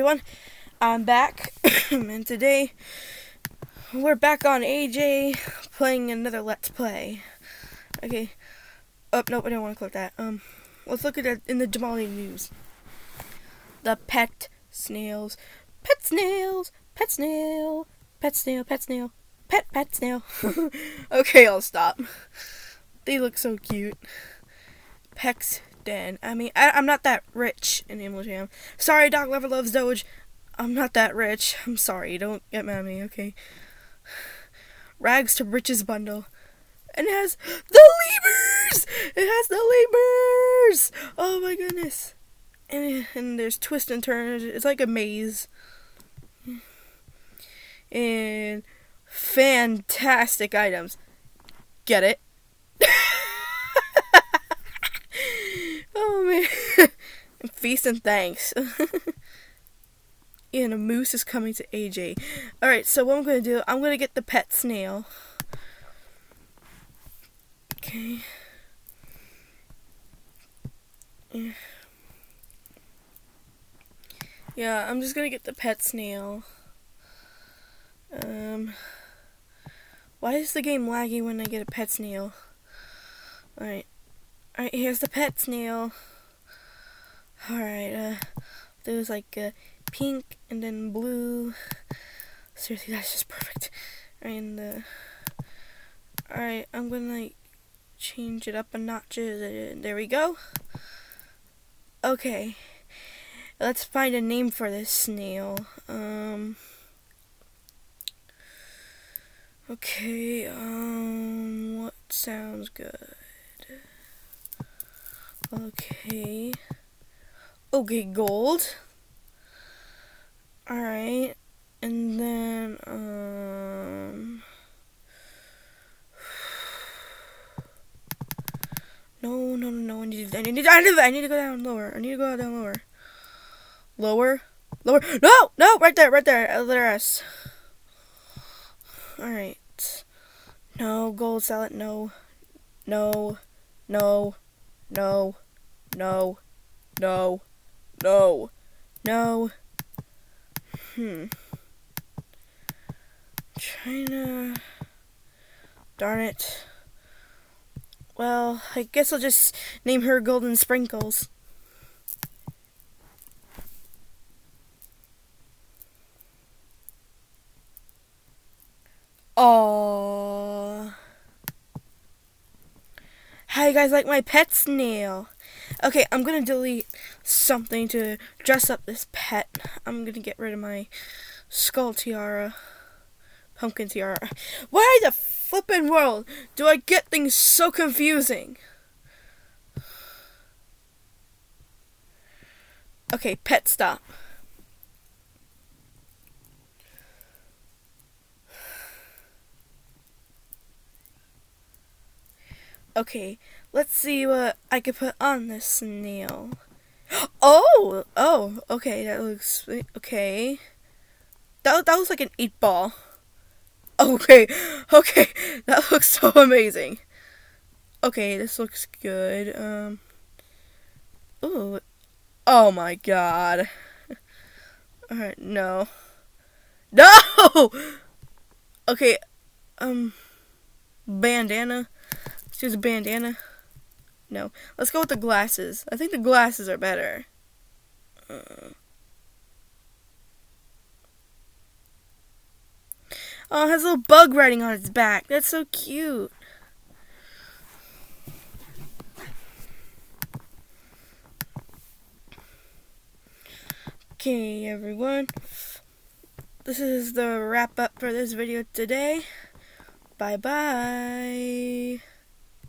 everyone, I'm back, and today we're back on AJ playing another Let's Play. Okay, nope, I don't want to click that. Let's look at it in the Jamali news. The pet snails, pet snails, pet snail, pet snail, pet snail, pet snail. Okay, I'll stop. They look so cute. Peck's Den. I mean, I'm not that rich in Animal Jam. Sorry, Dog Lover Loves Doge. I'm not that rich. I'm sorry. Don't get mad at me, okay? Rags to Riches bundle. And it has the lemurs! It has the lemurs! Oh my goodness. And there's twists and turns. It's like a maze. And fantastic items. Get it? Oh man. Feast and thanks. And a moose is coming to AJ. Alright, so what I'm going to do, I'm going to get the pet snail. Okay. Yeah, I'm just going to get the pet snail. Why is the game laggy when I get a pet snail? Alright, here's the pet snail. Alright, there's like pink and then blue. Seriously, that's just perfect. And alright, I'm gonna like change it up a notch. There we go. Okay, let's find a name for this snail. Okay, what sounds good? Okay, gold. Alright, and then, no, I need to go down lower. Lower? No, right there, letter S. Alright. No, gold salad, no. China. Darn it. Well, I guess I'll just name her Golden Sprinkles. Aww. How you guys like my pet snail? Okay, I'm gonna delete something to dress up this pet. I'm gonna get rid of my skull tiara. Pumpkin tiara. Why the flippin' world do I get things so confusing? Okay, pet stop. Okay, let's see what I could put on this snail. Oh, okay, that looks sweet. Okay. That looks like an 8-ball. Okay, that looks so amazing. Okay, this looks good. Ooh. Oh my god. Alright, no. Okay, bandana. Let's use a bandana. No. Let's go with the glasses. I think the glasses are better. Oh, it has a little bug riding on its back. That's so cute. Okay, everyone. This is the wrap up for this video today. Bye-bye.